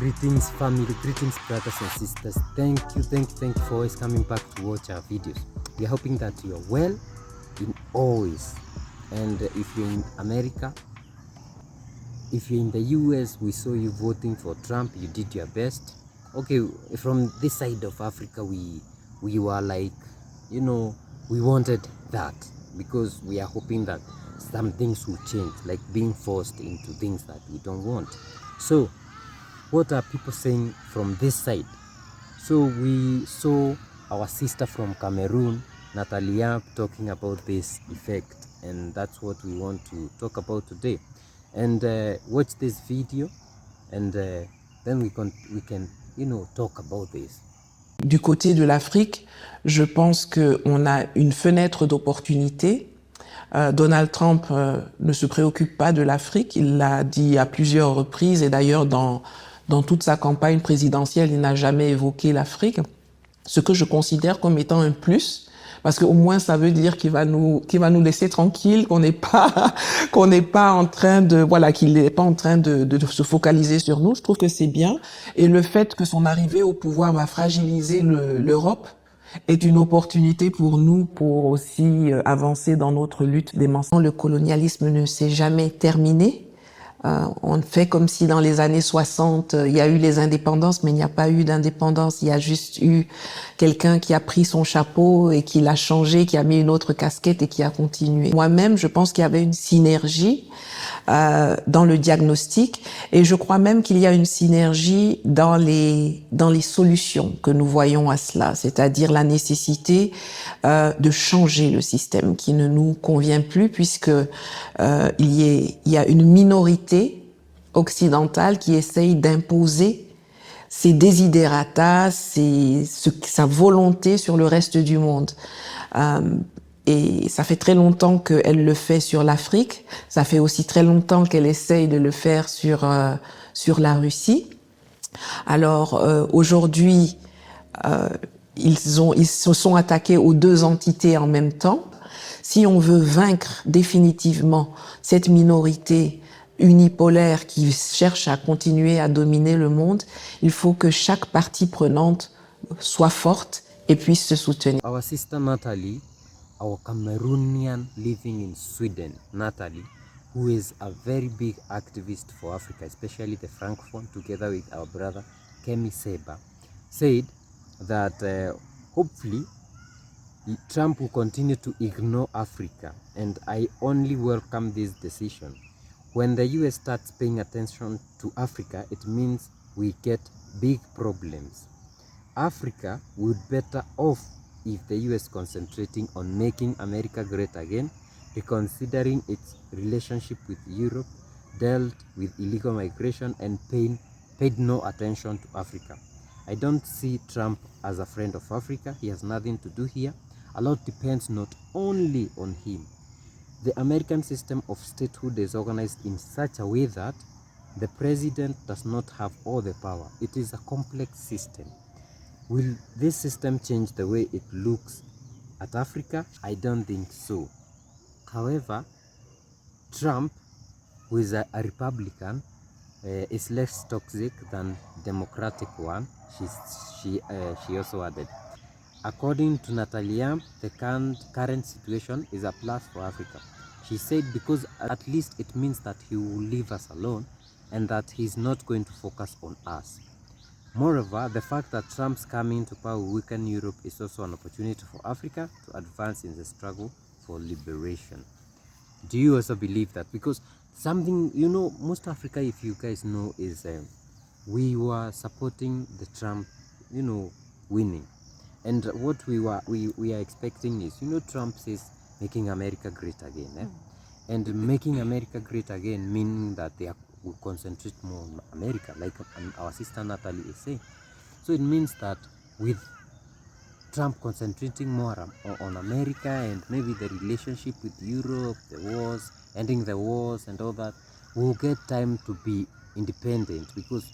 Greetings family, greetings brothers and sisters. Thank you for always coming back to watch our videos. We are hoping that you are well in always. And if you're in America, if you're in the US, we saw you voting for Trump. You did your best. Okay, from this side of Africa, we were like, we wanted that because we are hoping that some things will change, like being forced into things that we don't want. So what are people saying from this side? So we saw our sister from Cameroon, Natalia, talking about this effect, and that's what we want to talk about today. And watch this video, and then we can talk about this. Du côté de l'Afrique, je pense qu'on a une fenêtre d'opportunité. Donald Trump ne se préoccupe pas de l'Afrique, il l'a dit à plusieurs reprises et d'ailleurs dans toute sa campagne présidentielle, il n'a jamais évoqué l'Afrique, ce que je considère comme étant un plus, parce qu'au moins ça veut dire qu'il va nous laisser tranquille, qu'il n'est pas en train de se focaliser sur nous. Je trouve que c'est bien, et le fait que son arrivée au pouvoir va fragiliser l'Europe est une opportunité pour nous pour aussi avancer dans notre lutte des mensonges. Le colonialisme ne s'est jamais terminé. On fait comme si dans les années 60, il y a eu les indépendances, mais il n'y a pas eu d'indépendance. Il y a juste eu quelqu'un qui a pris son chapeau et qui l'a changé, qui a mis une autre casquette et qui a continué. Moi-même, je pense qu'il y avait une synergie dans le diagnostic, et je crois même qu'il y a une synergie dans les solutions que nous voyons à cela, c'est-à-dire la nécessité de changer le système qui ne nous convient plus, puisque il y a une minorité occidentale qui essaye d'imposer ses desiderata, sa volonté sur le reste du monde. Et ça fait très longtemps qu'elle le fait sur l'Afrique. Ça fait aussi très longtemps qu'elle essaye de le faire sur la Russie. Alors aujourd'hui, ils se sont attaqués aux deux entités en même temps. Si on veut vaincre définitivement cette minorité unipolaire qui cherche à continuer à dominer le monde, il faut que chaque partie prenante soit forte et puisse se soutenir. Our sister Natalie, our Cameroonian living in Sweden, Natalie, who is a very big activist for Africa, especially the Francophone, together with our brother Kemi Seba, said that hopefully Trump will continue to ignore Africa, and I only welcome this decision. When the US starts paying attention to Africa, it means we get big problems. Africa would better off if the US concentrating on making America great again, reconsidering its relationship with Europe, dealt with illegal migration, and paid no attention to Africa. I don't see Trump as a friend of Africa. He has nothing to do here. A lot depends not only on him. The American system of statehood is organized in such a way that the president does not have all the power. It is a complex system. Will this system change the way it looks at Africa? I don't think so. However, Trump, who is a Republican, is less toxic than Democratic one, she also added. According to Natalia, the current situation is a plus for Africa. She said because at least it means that he will leave us alone and that he's not going to focus on us. Moreover, the fact that Trump's coming to power will weaken Europe is also an opportunity for Africa to advance in the struggle for liberation. Do you also believe that? Because something, most Africa, if you guys know, is we were supporting the Trump, winning. And what we are expecting is, Trump says making America great again. And making America great again meaning that they will concentrate more on America, like our sister Natalie is saying. So it means that with Trump concentrating more on America and maybe the relationship with Europe, the wars, ending the wars and all that, we'll get time to be independent, because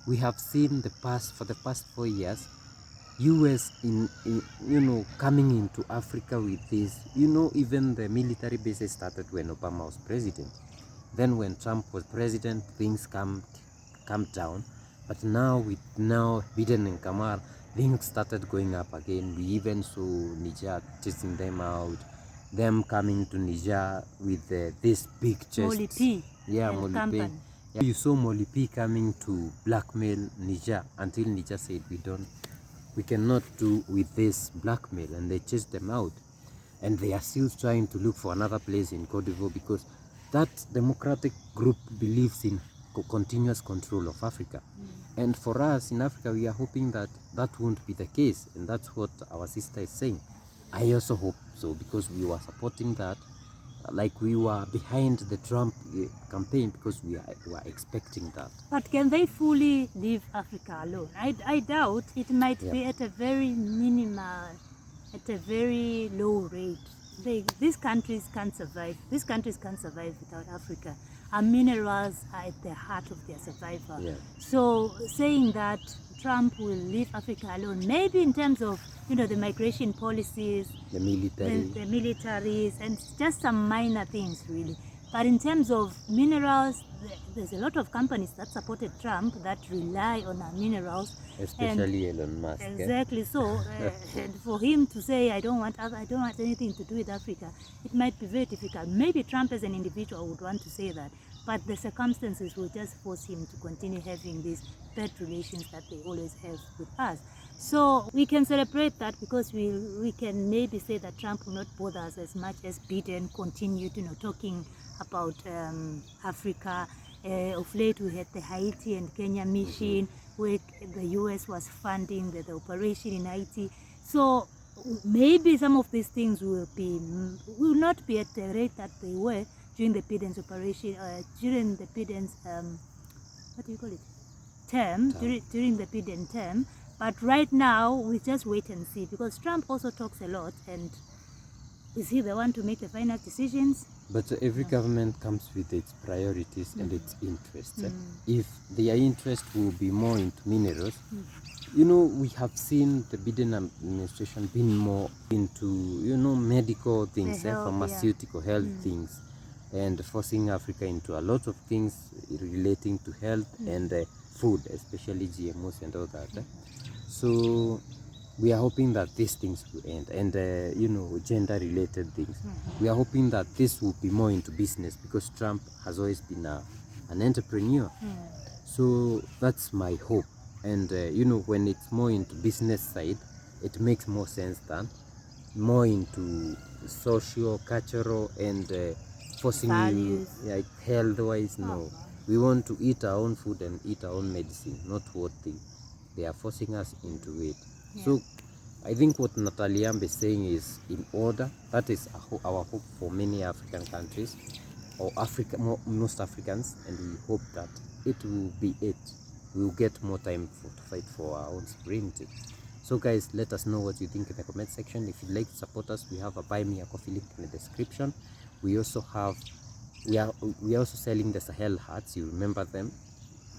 we have seen for the past 4 years, US coming into Africa with this, even the military bases started when Obama was president. Then when Trump was president, things calmed down. But now with now Biden and Kamar, things started going up again. We even saw Niger chasing them out, them coming to Niger with this big chest. Molipi. Yeah, and Molipi. company. Yeah. You saw Molipi coming to blackmail Niger until Niger said we cannot do with this blackmail, and they chased them out. And they are still trying to look for another place in Cote d'Ivoire because that democratic group believes in continuous control of Africa. And for us in Africa, we are hoping that that won't be the case, and that's what our sister is saying. I also hope so, because we were supporting that, like we were behind the Trump campaign, because we were expecting that. But can they fully leave Africa alone? I doubt. It might be at a very minimal, at a very low rate. These countries can't survive. These countries can't survive without Africa. Our minerals are at the heart of their survival. Yeah. So saying that Trump will leave Africa alone, maybe in terms of, you know, the migration policies, The military. the militaries, and just some minor things really. But in terms of minerals, there's a lot of companies that supported Trump that rely on our minerals. Especially Elon Musk. Exactly. So, and for him to say, I don't want anything to do with Africa, it might be very difficult. Maybe Trump as an individual would want to say that, but the circumstances will just force him to continue having these bad relations that they always have with us. So we can celebrate that, because we can maybe say that Trump will not bother us as much as Biden continued, you know, talking about Africa. Of late we had the Haiti and Kenya mission, where the US was funding the operation in Haiti. So maybe some of these things will not be at the rate that they were during the Biden's operation, during the Biden's what do you call it, term. During the Biden term. But right now we just wait and see, because Trump also talks a lot, and is he the one to make the final decisions? But every government comes with its priorities and its interests. If their interest will be more into minerals, you know, we have seen the Biden administration being more into, you know, medical things, pharmaceutical health things, and forcing Africa into a lot of things relating to health and food, especially GMOs and all that. So we are hoping that these things will end, and you know, gender-related things. We are hoping that this will be more into business, because Trump has always been an entrepreneur. So that's my hope. And you know, when it's more into business side, it makes more sense than more into social, cultural, and forcing Values. you, like health-wise. No, we want to eat our own food and eat our own medicine, not what they are forcing us into it. So I think what Natalie Yambe is saying is in order. That is our hope for many African countries, or most Africans, and we hope that it will be it. We will get more time to fight for our own sovereignty. So guys, let us know what you think in the comment section. If you'd like to support us, we have a Buy Me a Coffee link in the description. We also have, we are also selling the Sahel hats. You remember them?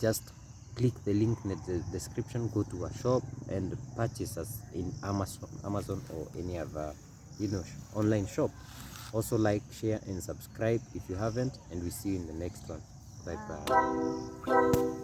Just click the link in the description, go to our shop and purchase us in Amazon or any other, you know, online shop. Also like, share and subscribe if you haven't, and we see you in the next one. Bye bye.